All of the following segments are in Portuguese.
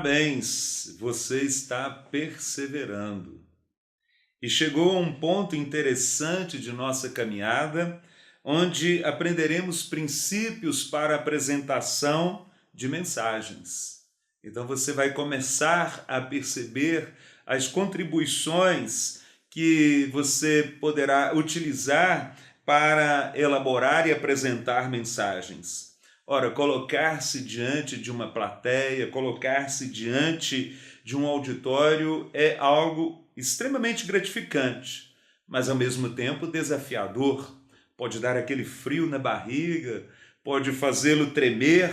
Parabéns, você está perseverando. E chegou a um ponto interessante de nossa caminhada, onde aprenderemos princípios para a apresentação de mensagens. Então você vai começar a perceber as contribuições que você poderá utilizar para elaborar e apresentar mensagens. Ora, colocar-se diante de uma plateia, colocar-se diante de um auditório é algo extremamente gratificante, mas ao mesmo tempo desafiador. Pode dar aquele frio na barriga, pode fazê-lo tremer,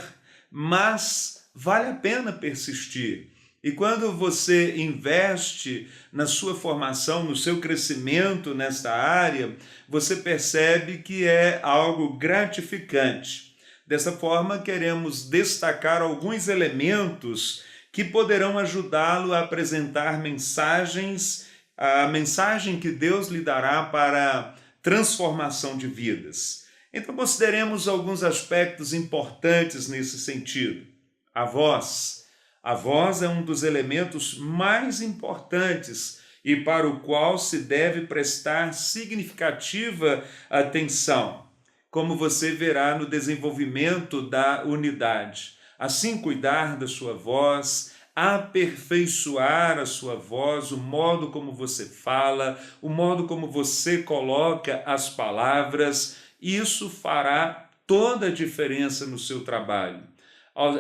mas vale a pena persistir. E quando você investe na sua formação, no seu crescimento nesta área, você percebe que é algo gratificante. Dessa forma, queremos destacar alguns elementos que poderão ajudá-lo a apresentar mensagens, a mensagem que Deus lhe dará para transformação de vidas. Então, consideremos alguns aspectos importantes nesse sentido. A voz. A voz é um dos elementos mais importantes e para o qual se deve prestar significativa atenção, como você verá no desenvolvimento da unidade. Assim, cuidar da sua voz, aperfeiçoar a sua voz, o modo como você fala, o modo como você coloca as palavras, isso fará toda a diferença no seu trabalho.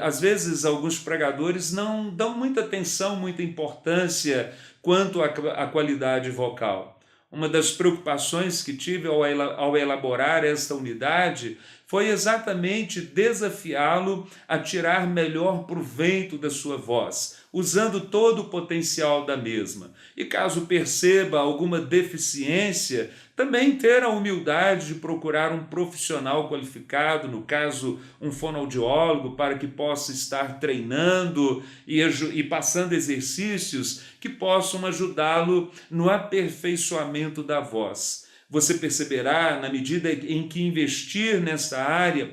Às vezes, alguns pregadores não dão muita atenção, muita importância quanto à qualidade vocal. Uma das preocupações que tive ao elaborar esta unidade foi exatamente desafiá-lo a tirar melhor proveito da sua voz, usando todo o potencial da mesma. E caso perceba alguma deficiência, também ter a humildade de procurar um profissional qualificado, no caso, um fonoaudiólogo, para que possa estar treinando e passando exercícios que possam ajudá-lo no aperfeiçoamento da voz. Você perceberá, na medida em que investir nesta área,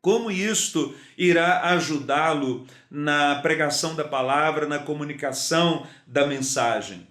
como isto irá ajudá-lo na pregação da palavra, na comunicação da mensagem.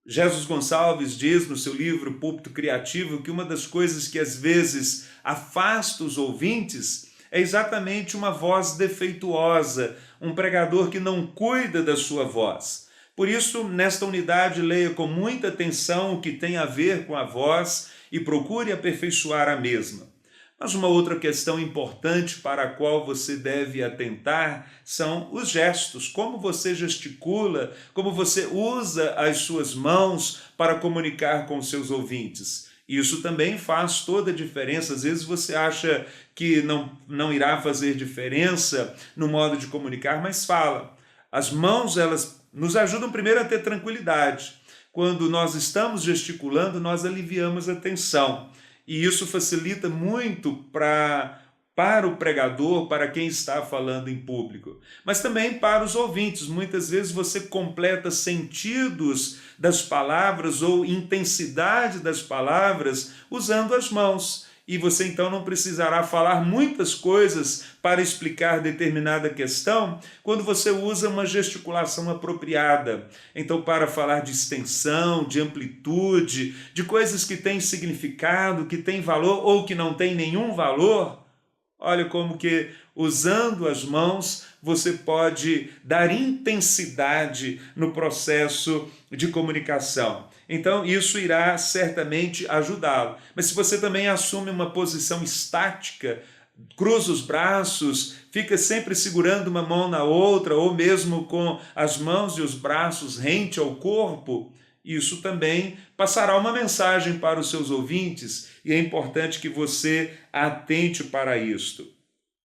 Jesus Gonçalves diz no seu livro Púlpito Criativo que uma das coisas que às vezes afasta os ouvintes é exatamente uma voz defeituosa, um pregador que não cuida da sua voz. Por isso, nesta unidade, leia com muita atenção o que tem a ver com a voz e procure aperfeiçoar a mesma. Mas uma outra questão importante para a qual você deve atentar são os gestos, como você gesticula, como você usa as suas mãos para comunicar com os seus ouvintes. Isso também faz toda a diferença. Às vezes você acha que não irá fazer diferença no modo de comunicar, mas fala. As mãos, elas nos ajudam primeiro a ter tranquilidade. Quando nós estamos gesticulando, nós aliviamos a tensão. E isso facilita muito para o pregador, para quem está falando em público. Mas também para os ouvintes. Muitas vezes você completa sentidos das palavras ou intensidade das palavras usando as mãos. E você então não precisará falar muitas coisas para explicar determinada questão quando você usa uma gesticulação apropriada. Então, para falar de extensão, de amplitude, de coisas que têm significado, que têm valor ou que não têm nenhum valor, olha como que usando as mãos você pode dar intensidade no processo de comunicação. Então, isso irá certamente ajudá-lo. Mas se você também assume uma posição estática, cruza os braços, fica sempre segurando uma mão na outra, ou mesmo com as mãos e os braços rente ao corpo, isso também passará uma mensagem para os seus ouvintes e é importante que você atente para isto.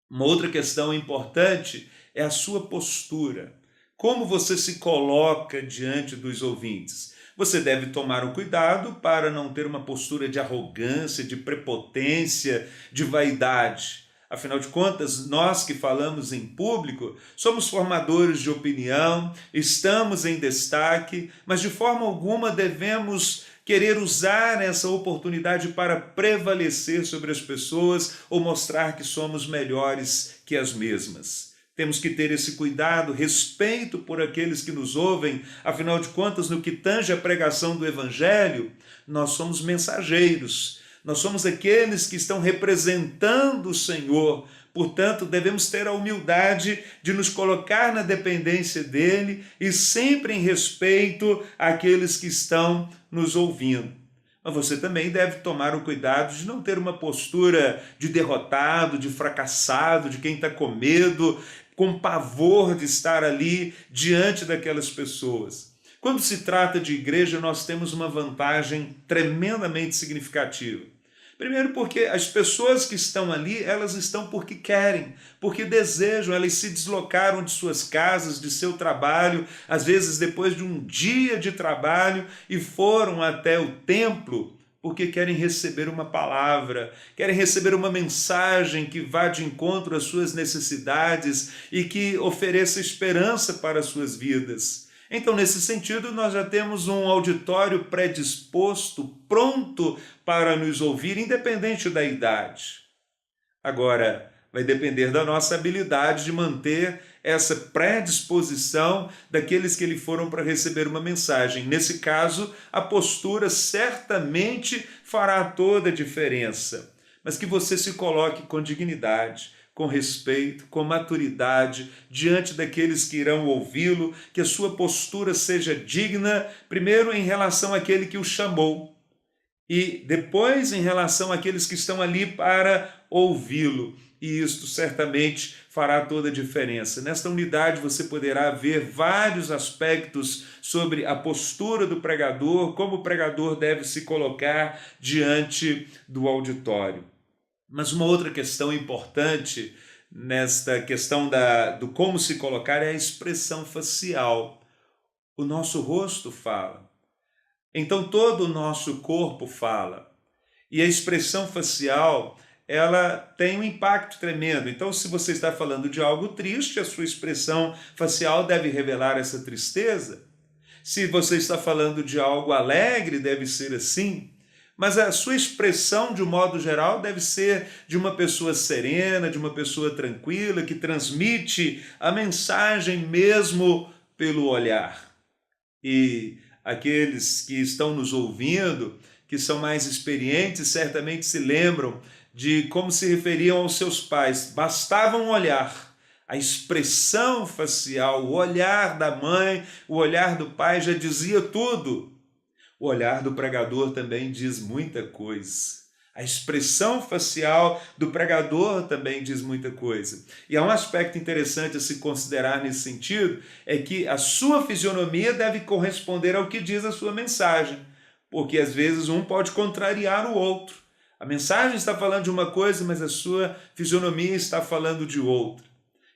Uma outra questão importante é a sua postura. Como você se coloca diante dos ouvintes? Você deve tomar o cuidado para não ter uma postura de arrogância, de prepotência, de vaidade. Afinal de contas, nós que falamos em público, somos formadores de opinião, estamos em destaque, mas de forma alguma devemos querer usar essa oportunidade para prevalecer sobre as pessoas ou mostrar que somos melhores que as mesmas. Temos que ter esse cuidado, respeito por aqueles que nos ouvem, afinal de contas, no que tange a pregação do Evangelho, nós somos mensageiros, nós somos aqueles que estão representando o Senhor, portanto, devemos ter a humildade de nos colocar na dependência dele e sempre em respeito àqueles que estão nos ouvindo. Mas você também deve tomar o cuidado de não ter uma postura de derrotado, de fracassado, de quem está com medo, com pavor de estar ali diante daquelas pessoas. Quando se trata de igreja, nós temos uma vantagem tremendamente significativa. Primeiro porque as pessoas que estão ali, elas estão porque querem, porque desejam, elas se deslocaram de suas casas, de seu trabalho, às vezes depois de um dia de trabalho e foram até o templo porque querem receber uma palavra, querem receber uma mensagem que vá de encontro às suas necessidades e que ofereça esperança para as suas vidas. Então, nesse sentido, nós já temos um auditório predisposto, pronto para nos ouvir, independente da idade. Agora, vai depender da nossa habilidade de manter essa predisposição daqueles que ali foram para receber uma mensagem. Nesse caso, a postura certamente fará toda a diferença, mas que você se coloque com dignidade, com respeito, com maturidade, diante daqueles que irão ouvi-lo, que a sua postura seja digna, primeiro em relação àquele que o chamou, e depois em relação àqueles que estão ali para ouvi-lo. E isto certamente fará toda a diferença. Nesta unidade você poderá ver vários aspectos sobre a postura do pregador, como o pregador deve se colocar diante do auditório. Mas uma outra questão importante nesta questão do como se colocar é a expressão facial. O nosso rosto fala. Então todo o nosso corpo fala. E a expressão facial, ela tem um impacto tremendo. Então, se você está falando de algo triste, a sua expressão facial deve revelar essa tristeza. Se você está falando de algo alegre, deve ser assim. Mas a sua expressão, de um modo geral, deve ser de uma pessoa serena, de uma pessoa tranquila, que transmite a mensagem mesmo pelo olhar. E aqueles que estão nos ouvindo, que são mais experientes, certamente se lembram de como se referiam aos seus pais. Bastava um olhar, a expressão facial, o olhar da mãe, o olhar do pai já dizia tudo. O olhar do pregador também diz muita coisa. A expressão facial do pregador também diz muita coisa. E há um aspecto interessante a se considerar nesse sentido, é que a sua fisionomia deve corresponder ao que diz a sua mensagem, porque às vezes um pode contrariar o outro. A mensagem está falando de uma coisa, mas a sua fisionomia está falando de outra.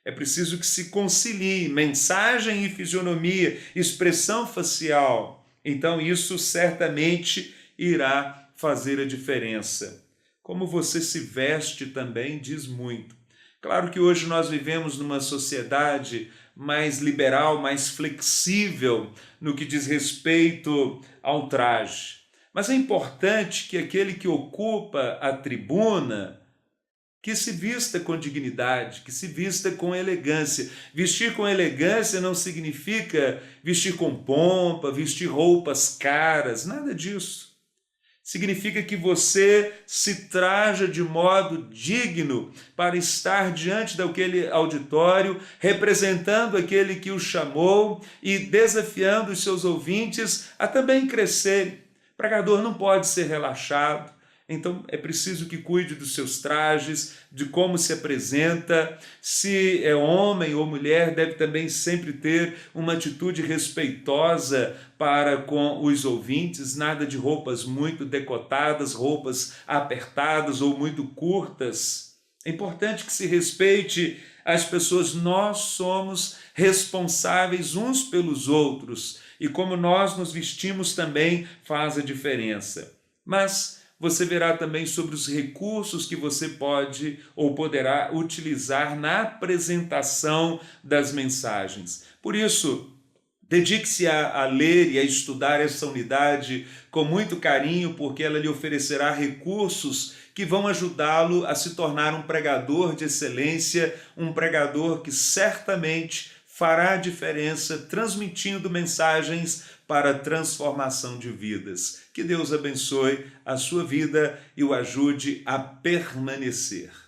É preciso que se concilie mensagem e fisionomia, expressão facial. Então isso certamente irá fazer a diferença. Como você se veste também diz muito. Claro que hoje nós vivemos numa sociedade mais liberal, mais flexível no que diz respeito ao traje. Mas é importante que aquele que ocupa a tribuna, que se vista com dignidade, que se vista com elegância. Vestir com elegância não significa vestir com pompa, vestir roupas caras, nada disso. Significa que você se traja de modo digno para estar diante daquele auditório, representando aquele que o chamou e desafiando os seus ouvintes a também crescerem. O pregador não pode ser relaxado, então é preciso que cuide dos seus trajes, de como se apresenta. Se é homem ou mulher, deve também sempre ter uma atitude respeitosa para com os ouvintes, nada de roupas muito decotadas, roupas apertadas ou muito curtas. É importante que se respeite as pessoas. Nós somos responsáveis uns pelos outros e como nós nos vestimos também faz a diferença. Mas você verá também sobre os recursos que você pode ou poderá utilizar na apresentação das mensagens. Por isso, Dedique-se a ler e a estudar essa unidade com muito carinho, porque ela lhe oferecerá recursos que vão ajudá-lo a se tornar um pregador de excelência, um pregador que certamente fará a diferença transmitindo mensagens para a transformação de vidas. Que Deus abençoe a sua vida e o ajude a permanecer.